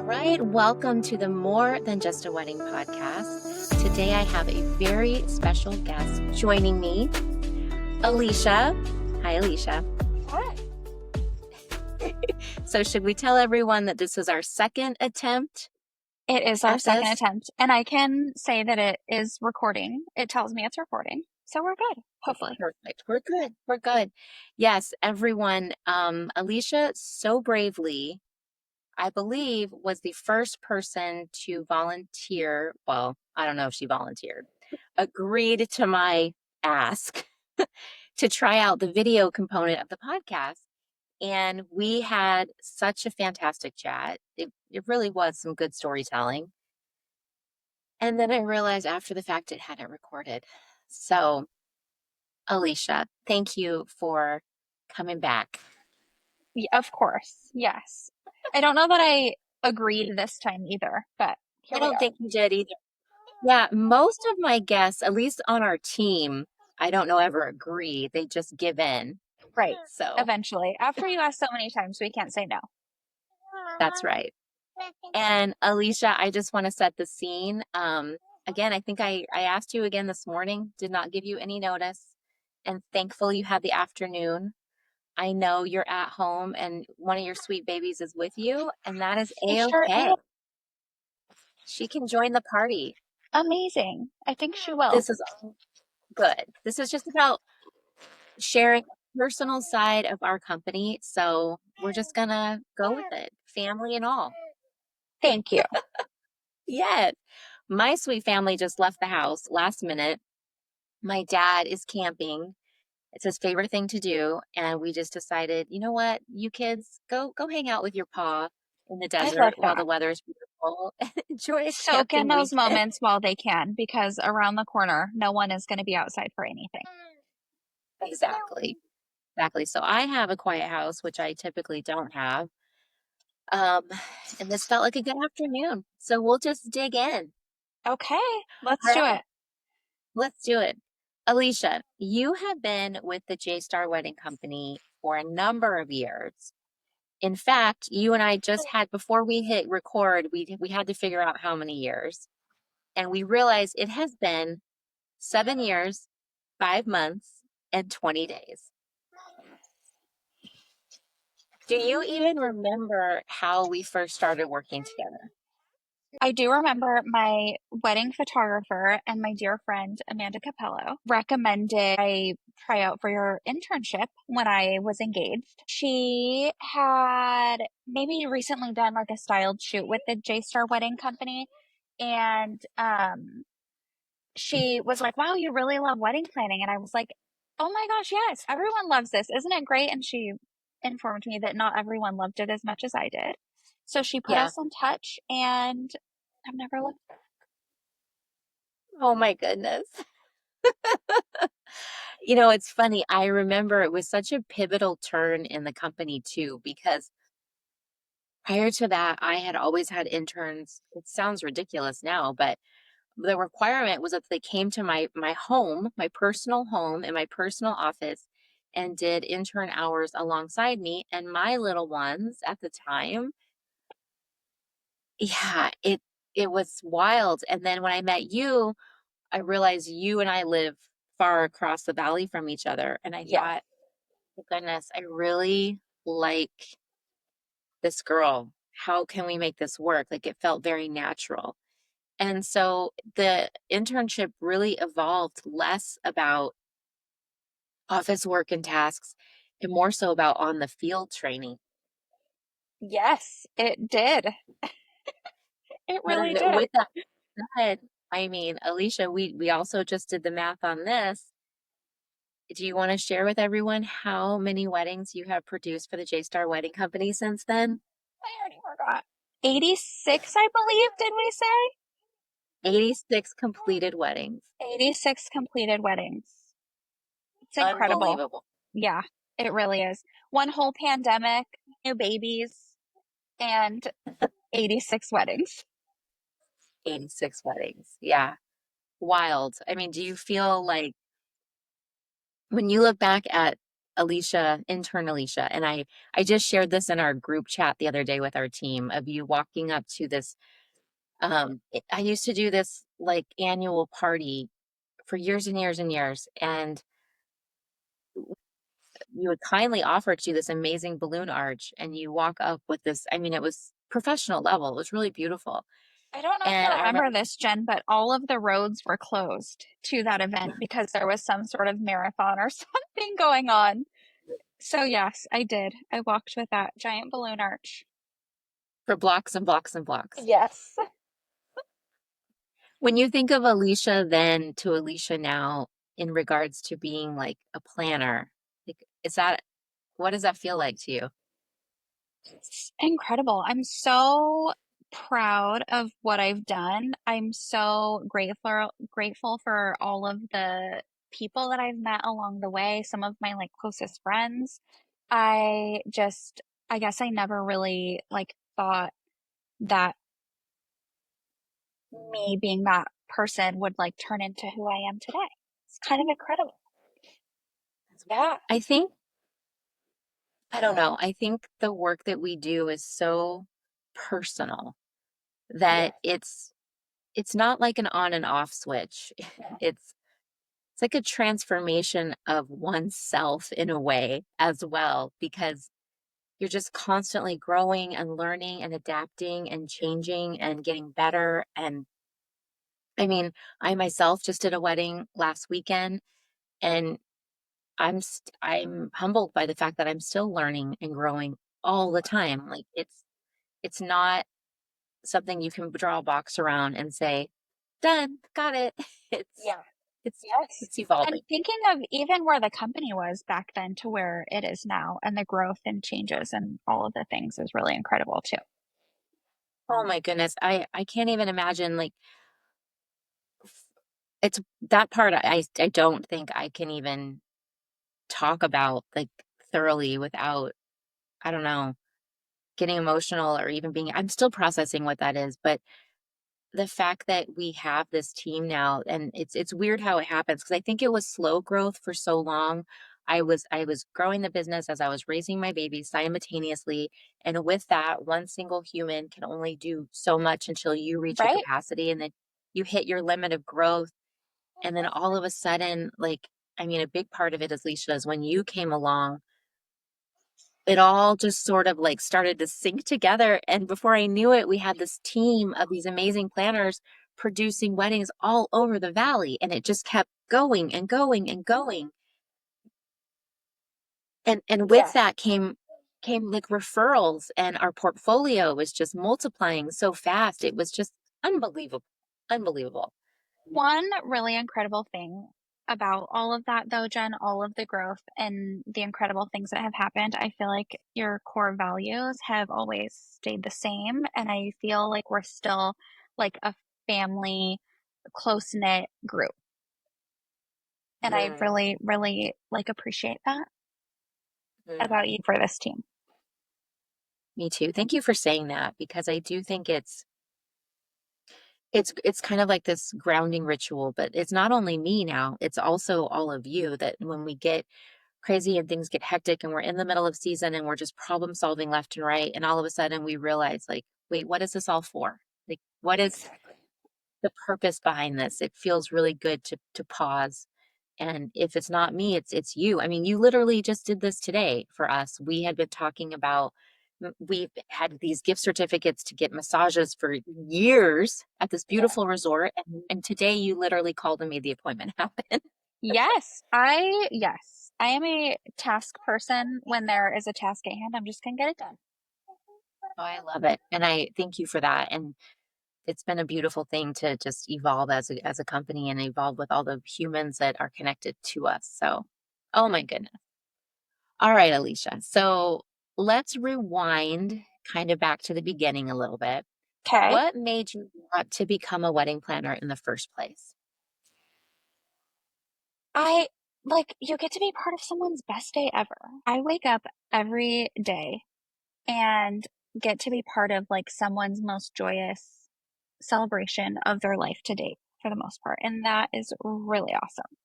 right, welcome to the More Than Just a Wedding podcast. Today I have a very special guest joining me, Alicia. Hi, Alicia. Hi. So should we tell everyone that this was our second attempt? It is our at second this? attempt, and I can say that it is recording. It tells me it's recording, so we're good, hopefully. Perfect. We're good. We're good. Yes, everyone. Alicia so bravely, I believe, was the first person to volunteer. Well, I don't know if she volunteered, agreed to my ask to try out the video component of the podcast. And we had such a fantastic chat. It really was some good storytelling. And then I realized after the fact it hadn't recorded. So, Alicia, thank you for coming back. Of course, yes. I don't know that I agreed this time either, but here I we don't are. think you did either. Yeah, most of my guests, at least on our team, I don't know ever agree. They just give in. Right, So eventually. After you ask so many times, we can't say no. that's right. And Alicia, I just want to set the scene. Again, I think I asked you again this morning, did not give you any notice. And thankfully you had the afternoon. I know you're at home and one of your sweet babies is with you, and that is It sure A-okay. is. She can join the party. Amazing. I think she will. This is good. This is just about sharing a personal side of our company. So we're just gonna go with it, family and all. Thank you. Yes. My sweet family just left the house last minute. My dad is camping. It's his favorite thing to do. And we just decided, you know what, you kids, go hang out with your pa in the I love desert while the that. weather's beautiful. Enjoy a Soak in camping those weekend. moments while they can, because around the corner, no one is going to be outside for anything. Exactly. Exactly. So I have a quiet house, which I typically don't have. And this felt like a good afternoon. So we'll just dig in. Okay, let's All do right, it. let's do it. Alicia, you have been with the J.Starr Wedding Company for a number of years. In fact, you and I just had, before we hit record, we had to figure out how many years. And we realized it has been 7 years, 5 months, and 20 days. Do you even remember how we first started working together? I do remember my wedding photographer and my dear friend Amanda Capello recommended I try out for your internship when I was engaged. She had maybe recently done like a styled shoot with the J.Starr Wedding Company, and she was like, "Wow, you really love wedding planning." And I was like, "Oh my gosh, yes, everyone loves this. Isn't it great?" And she informed me that not everyone loved it as much as I did. So she put Yeah. us in touch, and I've never looked. Oh my goodness. You know, it's funny. I remember it was such a pivotal turn in the company too, because prior to that, I had always had interns. It sounds ridiculous now, but the requirement was that they came to my home, my personal home in my personal office and did intern hours alongside me. And my little ones at the time, yeah, it was wild. And then when I met you, I realized you and I live far across the valley from each other. And I Yeah. thought, oh goodness, I really like this girl. How can we make this work? Like it felt very natural. And so the internship really evolved less about office work and tasks and more so about on the field training. Yes, it did. It really And did. with that said, I mean, Alicia, we also just did the math on this. Do you want to share with everyone how many weddings you have produced for the J.Starr Wedding Company since then? I already forgot. 86, I believe, did we say? 86 completed weddings. 86 completed weddings. It's incredible. Unbelievable. Yeah, it really is. One whole pandemic, new babies, and 86 weddings. 86 weddings. Yeah. Wild. I mean, do you feel like when you look back at Alicia, intern Alicia, and I just shared this in our group chat the other day with our team of you walking up to this. I used to do this like annual party for years and years and years, and you would kindly offer to do this amazing balloon arch, and you walk up with this. I mean, it was professional level. It was really beautiful, I don't know if you and I remember remember this, Jen, but all of the roads were closed to that event because there was some sort of marathon or something going on. So, yes, I did. I walked with that giant balloon arch. for blocks and blocks and blocks. Yes. When you think of Alicia then to Alicia now in regards to being like a planner, like, is that what does that feel like to you? It's incredible. I'm so proud of what I've done. I'm so grateful for all of the people that I've met along the way, some of my like closest friends. I just I guess I never really like thought that me being that person would like turn into who I am today. It's kind of incredible. Yeah. I think, I don't know, I think the work that we do is so personal that it's not like an on and off switch. It's it's like a transformation of oneself in a way as well, because you're just constantly growing and learning and adapting and changing and getting better. And I mean, I myself just did a wedding last weekend, and I'm humbled by the fact that I'm still learning and growing all the time. Like it's not something you can draw a box around and say, done, got it. It's Yeah. it's Yes. it's And evolving. thinking of even where the company was back then to where it is now and the growth and changes and all of the things is really incredible too. Oh my goodness. I can't even imagine like it's that part I don't think I can even talk about like thoroughly without, I don't know, getting emotional or even being, I'm still processing what that is, but the fact that we have this team now, and it's weird how it happens because I think it was slow growth for so long. I was growing the business as I was raising my babies simultaneously, and with that, one single human can only do so much until you reach a Right? capacity, and then you hit your limit of growth, and then all of a sudden, like, I mean, a big part of it, Alicia, is when you came along, it all just sort of like started to sync together. And before I knew it, we had this team of these amazing planners producing weddings all over the valley. And it just kept going and going and going. And with Yes. that came like referrals, and our portfolio was just multiplying so fast. It was just unbelievable. Unbelievable. One really incredible thing about all of that, though, Jen, all of the growth and the incredible things that have happened, I feel like your core values have always stayed the same. And I feel like we're still like a family, close knit group. And I Mm, really, really like appreciate that mm. about you for this team. Me too. Thank you for saying that, because I do think it's kind of like this grounding ritual, but it's not only me now, it's also all of you, that when we get crazy and things get hectic and we're in the middle of season and we're just problem solving left and right, and all of a sudden we realize like, wait, what is this all for? Like, what is Exactly. the purpose behind this? It feels really good to pause. And if it's not me, it's you. I mean, you literally just did this today for us. We had been talking about, we've had these gift certificates to get massages for years at this Yeah. beautiful resort, and today you literally called and made the appointment happen. Yes. I am a task person. When there is a task at hand, I'm just gonna get it done. Oh, I love it. And I thank you for that. And it's been a beautiful thing to just evolve as a company and evolve with all the humans that are connected to us. So, oh my goodness. All right, Alicia. So let's rewind kind of back to the beginning a little bit. Okay. What made you want to become a wedding planner in the first place? I like you get to be part of someone's best day ever. I wake up every day and get to be part of like someone's most joyous celebration of their life to date for the most part. And that is really awesome.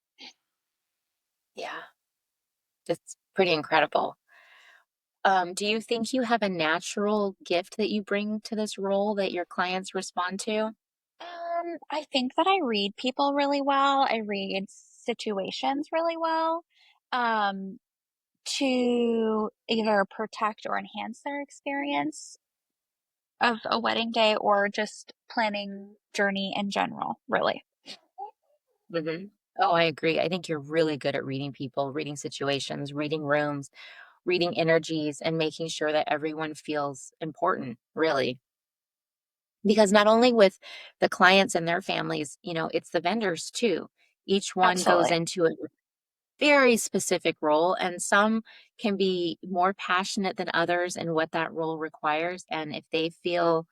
Yeah. Pretty incredible. Do you think you have a natural gift that you bring to this role that your clients respond to? I think that I read people really well. I read situations really well, um, to either protect or enhance their experience of a wedding day or just planning journey in general, really. Mhm. Oh, I agree. I think you're really good at reading people, reading situations, reading rooms, reading energies, and making sure that everyone feels important, really. Because not only with the clients and their families, it's the vendors too. Each one goes Absolutely. into a very specific role, and some can be more passionate than others in what that role requires. And if they feel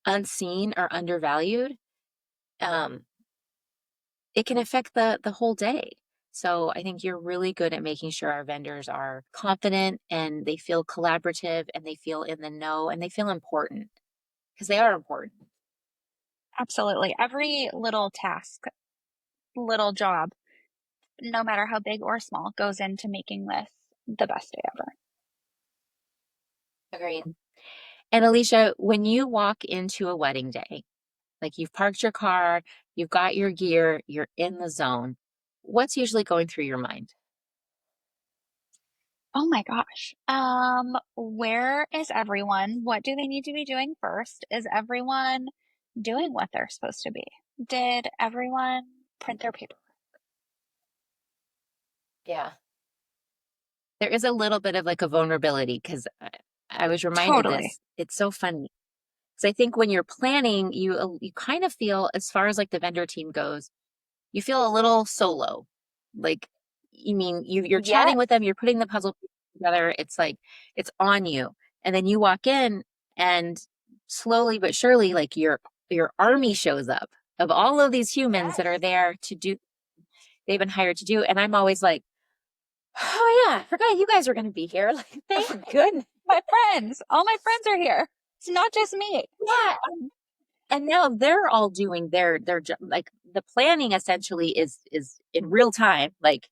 unseen or undervalued, um, it can affect the whole day. So I think you're really good at making sure our vendors are confident and they feel collaborative and they feel in the know and they feel important because they are important. Absolutely. Every little task, little job, no matter how big or small, goes into making this the best day ever. Agreed. And Alicia, when you walk into a wedding day, like you've parked your car, you've got your gear, you're in the zone, what's usually going through your mind? Oh my gosh. Where is everyone? What do they need to be doing first? Is everyone doing what they're supposed to be? Did everyone print their paper? Yeah. There is a little bit of like a vulnerability because I was reminded Totally. this. It's so funny. So I think when you're planning, you kind of feel, as far as like the vendor team goes, you feel a little solo. Like, you mean you're chatting with Yes. them, you're putting the puzzle pieces together. It's like it's on you, and then you walk in, and slowly but surely, like your army shows up of all of these humans that are Yes. there to do. They've been hired to do, and I'm always like, oh yeah, I forgot you guys were going to be here. Like, thank goodness. My friends, all my friends are here. It's not just me. Yeah, and now they're all doing their job. Like the planning essentially is in real time. Like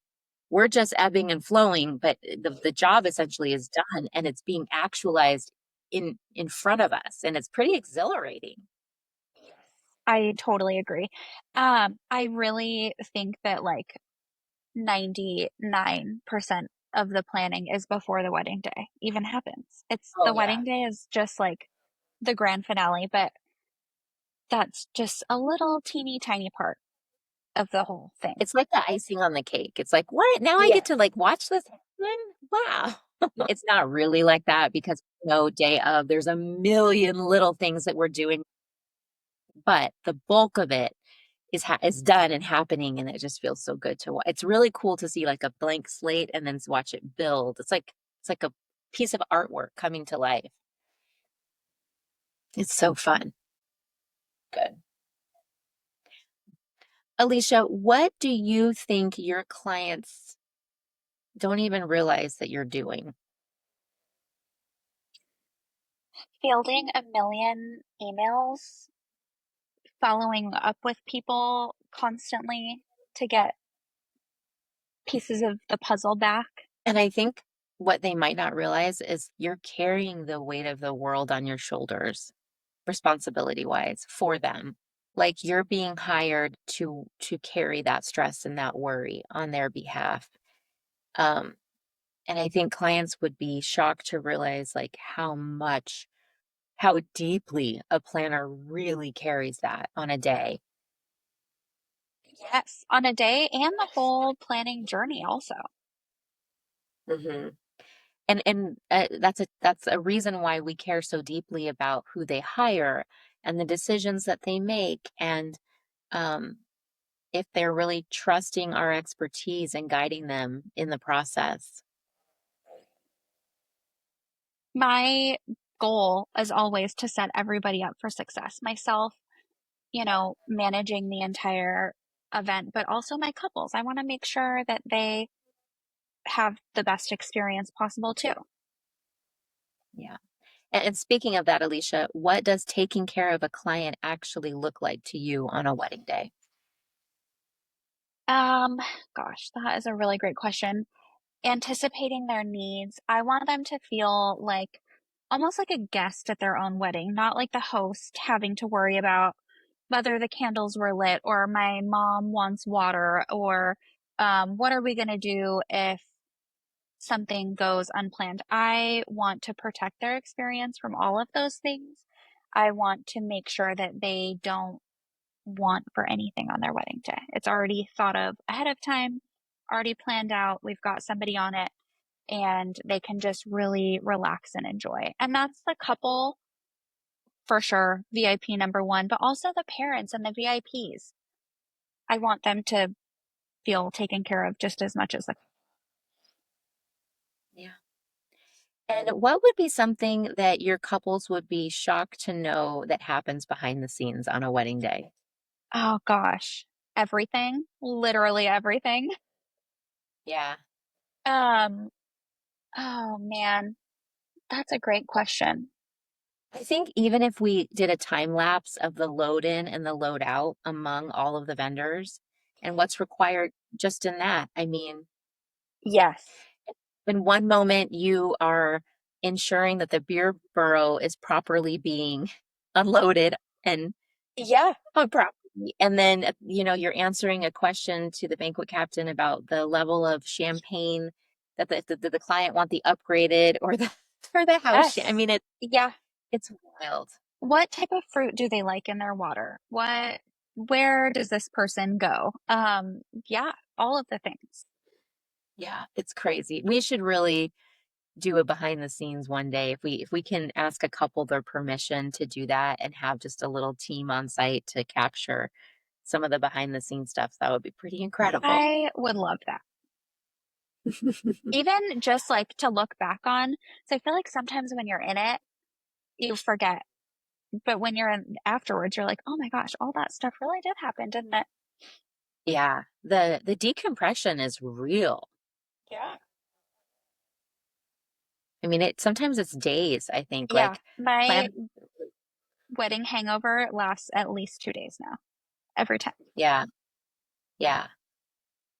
we're just ebbing and flowing, but the job essentially is done and it's being actualized in front of us, and it's pretty exhilarating. I totally agree. I really think that like 99% of the planning is before the wedding day even happens. It's Oh the yeah. wedding day is just like the grand finale, but that's just a little teeny tiny part of the whole thing. It's like the icing on the cake. It's like, what? Now I get to Yes. like watch this happen? Wow. It's not really like that because no day of, there's a million little things that we're doing, but the bulk of it is done and happening, and it just feels so good to watch. It's really cool to see like a blank slate and then watch it build. It's like a piece of artwork coming to life. It's so fun. Good. Alicia, what do you think your clients don't even realize that you're doing? Fielding a million emails, following up with people constantly to get pieces of the puzzle back. And I think what they might not realize is you're carrying the weight of the world on your shoulders, responsibility wise, for them. Like you're being hired to carry that stress and that worry on their behalf. Um, and I think clients would be shocked to realize like how deeply a planner really carries that on a day. Yes, on a day and the whole planning journey also. Hmm. And that's a reason why we care so deeply about who they hire and the decisions that they make, and um, if they're really trusting our expertise and guiding them in the process. My goal is always to set everybody up for success. Myself, managing the entire event, but also my couples. I want to make sure that they have the best experience possible too. Yeah. And speaking of that, Alicia, what does taking care of a client actually look like to you on a wedding day? Um, Gosh, that is a really great question. anticipating their needs. I want them to feel like almost like a guest at their own wedding, not like the host having to worry about whether the candles were lit or my mom wants water or what are we going to do if something goes unplanned. I want to protect their experience from all of those things. I want to make sure that they don't want for anything on their wedding day. It's already thought of ahead of time, already planned out. We've got somebody on it and they can just really relax and enjoy. And that's the couple for sure, VIP number one, but also the parents and the VIPs. I want them to feel taken care of just as much as the. Yeah. And what would be something that your couples would be shocked to know that happens behind the scenes on a wedding day? Oh gosh, everything, literally everything. Yeah. Um, oh man, that's a great question. I think even if we did a time lapse of the load in and the load out among all of the vendors and what's required just in that, I mean, Yes. in one moment you are ensuring that the beer burrow is properly being unloaded and Yeah. properly. And then, you're answering a question to the banquet captain about the level of champagne that the client want the upgraded or the or the house. I Yes. mean, Yeah. it's wild. What type of fruit do they like in their water? Where does this person go? Yeah, all of the things. Yeah, it's crazy. We should really do a behind the scenes one day if we can ask a couple their permission to do that and have just a little team on site to capture some of the behind the scenes stuff. That would be pretty incredible. I would love that. Even just like to look back on. So I feel like sometimes when you're in it, you forget. But when you're in afterwards, you're like, oh my gosh, all that stuff really did happen, didn't it? Yeah, the decompression is real. Yeah. I mean, it sometimes it's days, I think, Yeah. like My plan wedding hangover lasts at least 2 days now, every time. yeah, yeah.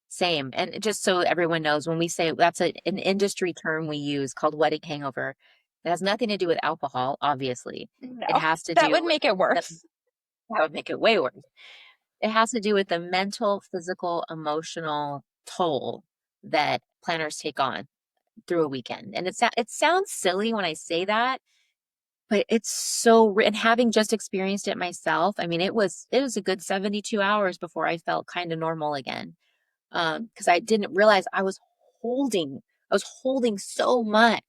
Same. And just so everyone knows, when we say that's an industry term we use called wedding hangover, it has nothing to do with alcohol, obviously. It No, has to that would do with make it the, worse. that would make it way worse. It has to do with the mental, physical, emotional toll that planners take on through a weekend. And it sounds silly when I say that, but it's and having just experienced it myself, I mean, it was a good 72 hours before I felt kind of normal again. Because I didn't realize I was holding so much.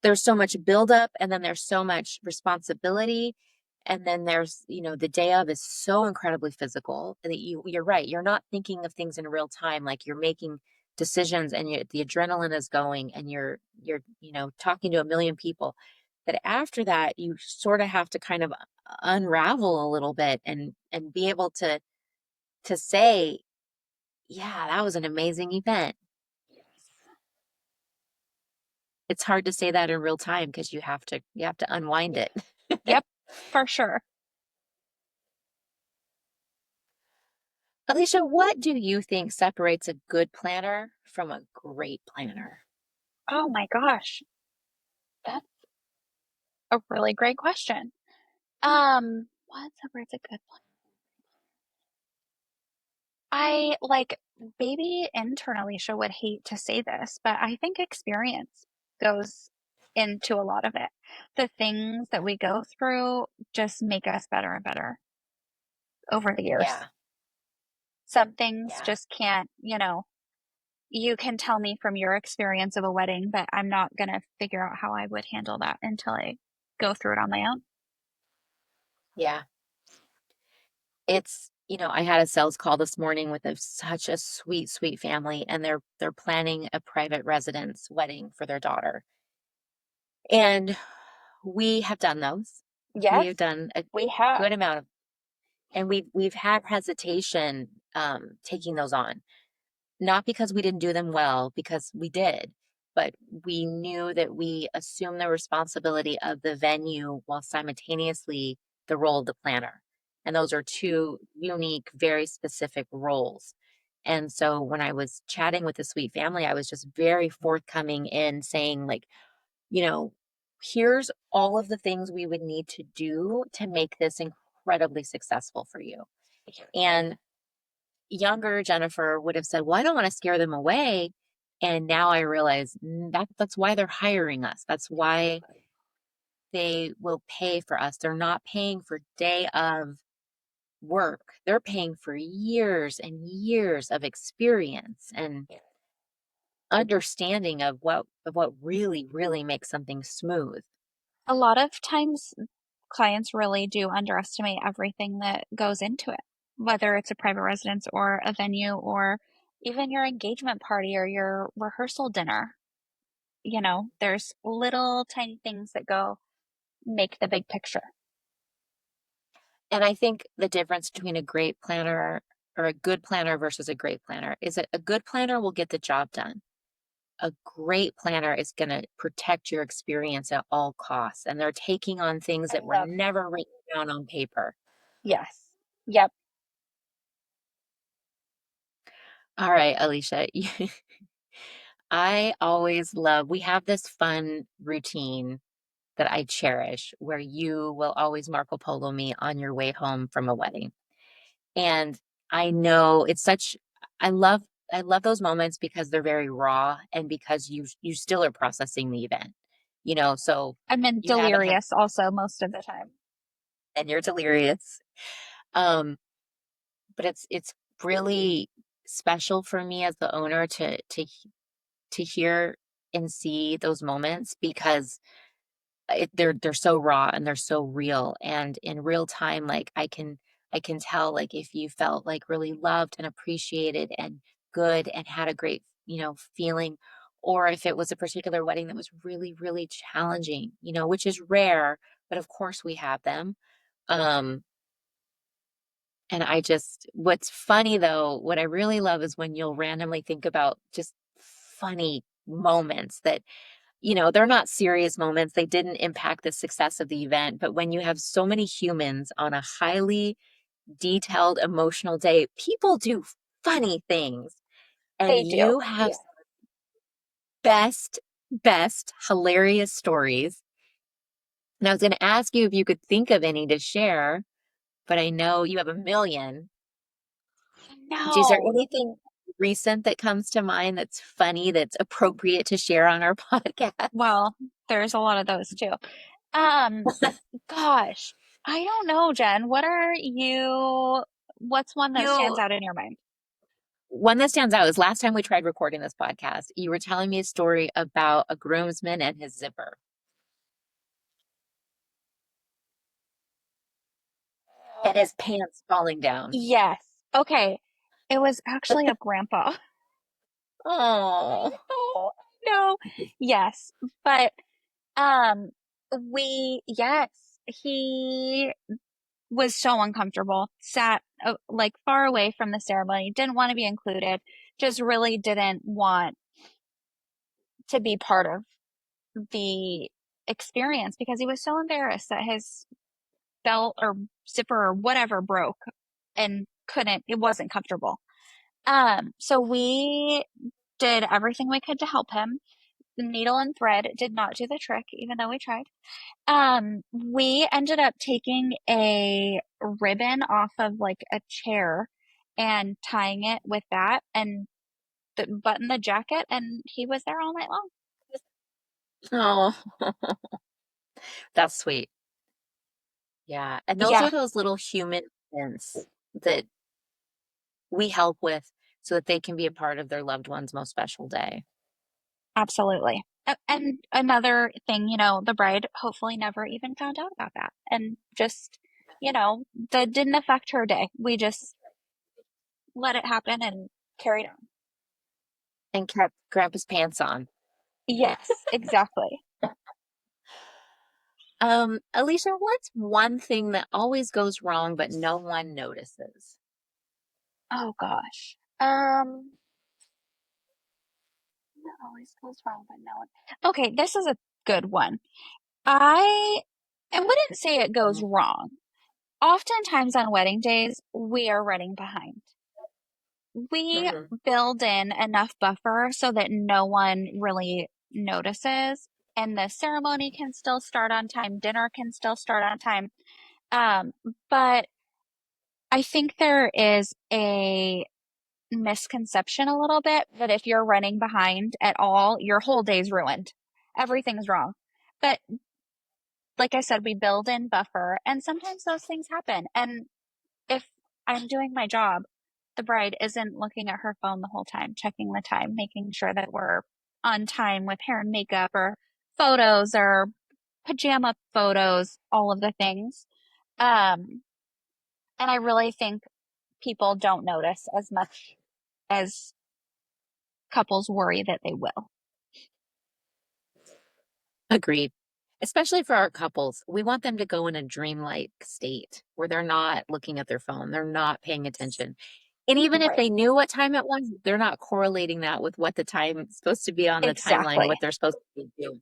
There's so much buildup, and then there's so much responsibility. And then there's, the day of is so incredibly physical that you're right. You're not thinking of things in real time. Like you're making decisions and the adrenaline is going and you're, talking to a million people. That after that, you sort of have to kind of unravel a little bit and be able to say, yeah, that was an amazing event. It's hard to say that in real time because you have to unwind it. Yep, for sure. Alicia, what do you think separates a good planner from a great planner? Oh my gosh, that's a really great question. What separates a good one? I like maybe internally Alicia would hate to say this, but I think experience goes into a lot of it. The things that we go through just make us better and better over the years. Yeah, Some things yeah, just can't, you can tell me from your experience of a wedding, but I'm not going to figure out how I would handle that until I go through it on my own. yeah. I had a sales call this morning with such a sweet, sweet family, and they're planning a private residence wedding for their daughter. And we have done those. We Yes, have done a we have. good amount of, and we've had hesitation taking those on. Not because we didn't do them well, because we did, but we knew that we assumed the responsibility of the venue while simultaneously the role of the planner. And those are two unique, very specific roles. And so when I was chatting with the sweet family, I was just very forthcoming in saying, like, you know, here's all of the things we would need to do to make this incredibly successful for you. And younger Jennifer would have said, well, I don't want to scare them away. And now I realize that's why they're hiring us. That's why they will pay for us. They're not paying for day of work. They're paying for years and years of experience and understanding of what really, really makes something smooth. A lot of times clients really do underestimate everything that goes into it, whether it's a private residence or a venue or even your engagement party or your rehearsal dinner. There's little tiny things that go make the big picture. And I think the difference between a great planner or a good planner versus a great planner is that a good planner will get the job done. A great planner is going to protect your experience at all costs. And they're taking on things I that were love, never written down on paper. yes. Yep. All right, Alicia, I always love, we have this fun routine that I cherish where you will always Marco Polo me on your way home from a wedding. And I know it's such, I love, I love those moments because they're very raw and because you still are processing the event, so I'm in you haven't had, delirious also most of the time. and you're delirious. Um, but it's really special for me as the owner to hear and see those moments because they're so raw and they're so real, and in real time, like I can tell, like, if you felt like really loved and appreciated and good and had a great feeling, or if it was a particular wedding that was really really challenging, which is rare, but of course we have them. um and what's funny though, what I really love is when you'll randomly think about just funny moments that, they're not serious moments. They didn't impact the success of the event. But when you have so many humans on a highly detailed emotional day, people do funny things. And They do. you have best, hilarious stories. And I was going to ask you if you could think of any to share, but I know you have a million. Is there No. anything recent that comes to mind that's funny, that's appropriate to share on our podcast? Well, there's a lot of those too. Um, Gosh, I don't know, Jen. What's one that stands You out in your mind? One that stands out is last time we tried recording this podcast, you were telling me a story about a groomsman and his zipper and his pants falling down. Yes. Okay. It was actually a grandpa. I Oh, know. No. Yes. But um yes, he was so uncomfortable. Sat like far away from the ceremony, didn't want to be included, just really didn't want to be part of the experience because he was so embarrassed that his belt or zipper or whatever broke and it wasn't comfortable. So we did everything we could to help him. The needle and thread did not do the trick, even though we tried. We ended up taking a ribbon off of like a chair and tying it with that and button the jacket, and he was there all night long. oh, that's sweet. Yeah. And those Yeah, are those little human events that we help with so that they can be a part of their loved one's most special day. absolutely. And another thing, the bride hopefully never even found out about that. And just, that didn't affect her day. We just let it happen and carried on. And kept grandpa's pants on. Yes, exactly. Alicia, what's one thing that always goes wrong but no one notices? Oh gosh. That always goes wrong, but no one. Okay, this is a good one. I wouldn't say it goes wrong. Oftentimes on wedding days, we are running behind. We Hmm. build in enough buffer so that no one really notices, and the ceremony can still start on time, dinner can still start on time. Um, but I think there is a misconception a little bit that if you're running behind at all, your whole day's ruined. Everything's wrong. But like I said, we build in buffer, and sometimes those things happen. And if I'm doing my job, the bride isn't looking at her phone the whole time, checking the time, making sure that we're on time with hair and makeup or photos or pajama photos, all of the things. Um, and I really think people don't notice as much as couples worry that they will. Agreed. Especially for our couples, we want them to go in a dreamlike state where they're not looking at their phone, they're not paying attention. And even if Right. they knew what time it was, they're not correlating that with what the time is supposed to be on the timeline, Exactly. what they're supposed to be doing.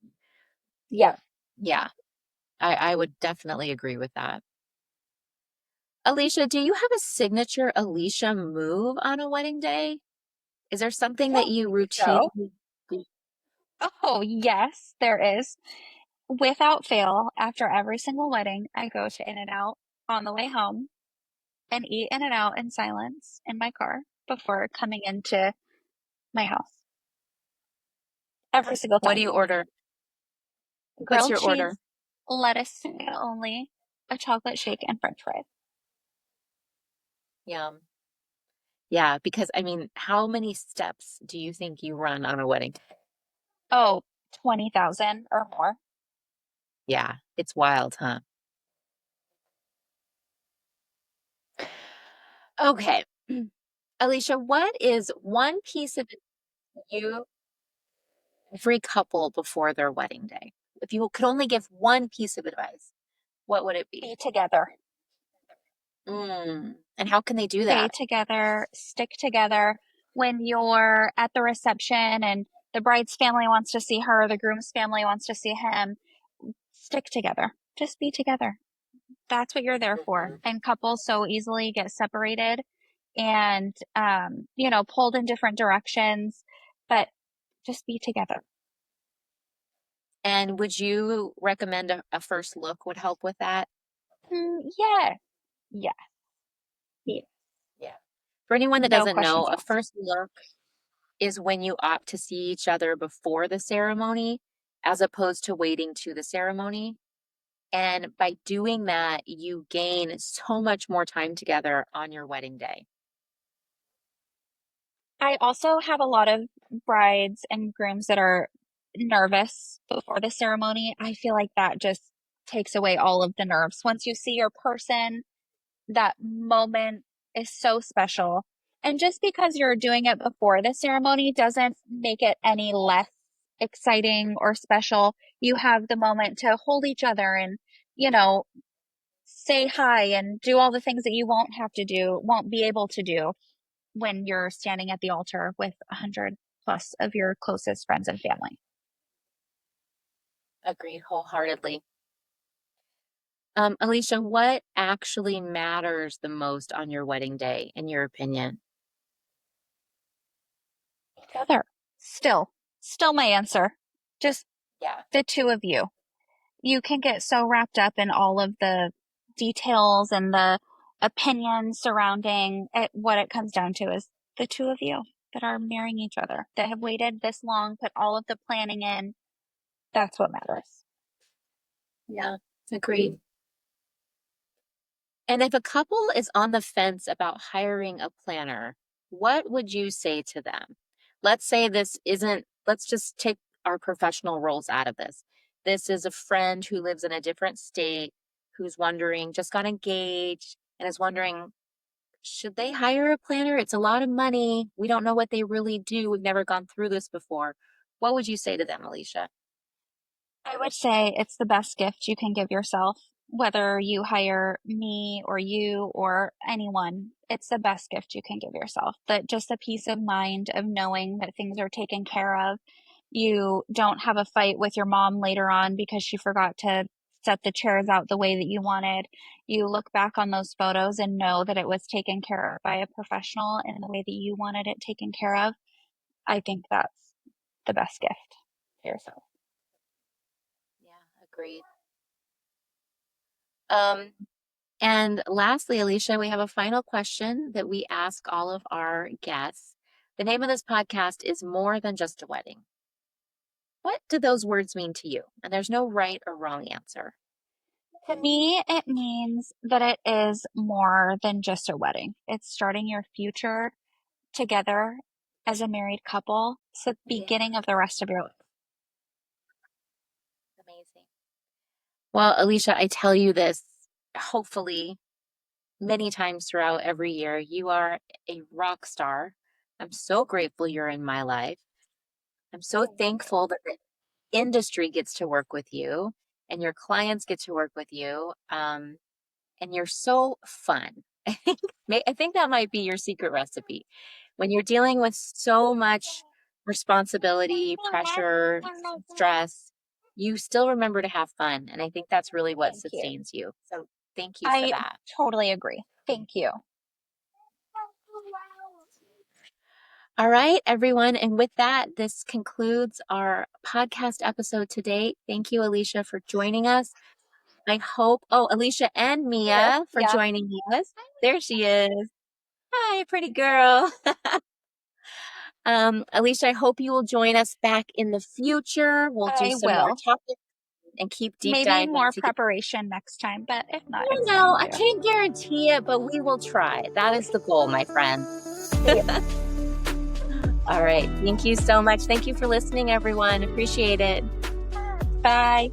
Yeah. Yeah, I would definitely agree with that. Alicia, do you have a signature Alicia move on a wedding day? Is there something that So, you so, routinely do? oh, yes, there is. Without fail, after every single wedding, I go to In and Out on the way home and eat In and Out in silence in my car before coming into my house. Every single What do time. you order? What's Grilled your order? cheese, lettuce only, a chocolate shake, and french fries. Yum. Yeah, because I mean, how many steps do you think you run on a wedding? Oh, 20,000 or more. Yeah, it's wild, huh? Okay. Alicia, what is one piece of you every couple before their wedding day? If you could only give one piece of advice, what would it be? Be together. And how can they do Stay that? together, stick together. When you're at the reception and the bride's family wants to see her, the groom's family wants to see him, stick together. Just be together. That's what you're there for. Mhm. And couples so easily get separated and, pulled in different directions, but just be together. And would you recommend a first look would help with that? Yeah, yeah, yeah. Yeah. For anyone that No doesn't know, questions a asked. first look is when you opt to see each other before the ceremony as opposed to waiting to the ceremony. And by doing that, you gain so much more time together on your wedding day. I also have a lot of brides and grooms that are nervous before the ceremony. I feel like that just takes away all of the nerves. Once you see your person, that moment is so special. And just because you're doing it before the ceremony doesn't make it any less exciting or special. You have the moment to hold each other and, you know, say hi and do all the things that you won't have to do, won't be able to do when you're standing at the altar with 100 plus of your closest friends and family. Agreed wholeheartedly. Alicia, what actually matters the most on your wedding day, in your opinion? Together. Still my answer. Just Yeah, the two of you. You can get so wrapped up in all of the details and the opinions surrounding it. What it comes down to is the two of you that are marrying each other, that have waited this long, put all of the planning in. That's what matters. yeah, agreed. And if a couple is on the fence about hiring a planner, what would you say to them? Let's say this isn't, let's just take our professional roles out of this. This is a friend who lives in a different state who's wondering, just got engaged and is wondering, should they hire a planner? It's a lot of money. We don't know what they really do. We've never gone through this before. What would you say to them, Alicia? I would say it's the best gift you can give yourself, whether you hire me or you or anyone. It's the best gift you can give yourself. That just the peace of mind of knowing that things are taken care of. You don't have a fight with your mom later on because she forgot to set the chairs out the way that you wanted. You look back on those photos and know that it was taken care of by a professional in the way that you wanted it taken care of. I think that's the best gift to yourself. Yeah, agreed. Um, and lastly, Alicia, we have a final question that we ask all of our guests. The name of this podcast is More Than Just a Wedding. What do those words mean to you? And there's no right or wrong answer. To me, it means that it is more than just a wedding. It's starting your future together as a married couple. It's the beginning of the rest of your life. Amazing. Well, Alicia, I tell you this, hopefully many times throughout every year. You are a rock star. I'm so grateful you're in my life. I'm so thankful that the industry gets to work with you and your clients get to work with you. And you're so fun. I think that might be your secret recipe. When you're dealing with so much responsibility, pressure, stress, you still remember to have fun. And I think that's really what Thank you. sustains you. So thank you for I that. totally agree. Thank you. All right, everyone. And with that, this concludes our podcast episode today. Thank you, Alicia, for joining us. I hope, Alicia and There. Mia for Yeah, joining us. There she is. Hi, pretty girl. Alicia, I hope you will join us back in the future. We'll do I some more will. topics and keep deep Maybe diving more together. preparation next time, but if I not, don't it's know. fine I too. can't guarantee it, but we will try. That is the goal, my friend. Yeah. All right. Thank you so much. Thank you for listening, everyone. Appreciate it. Bye.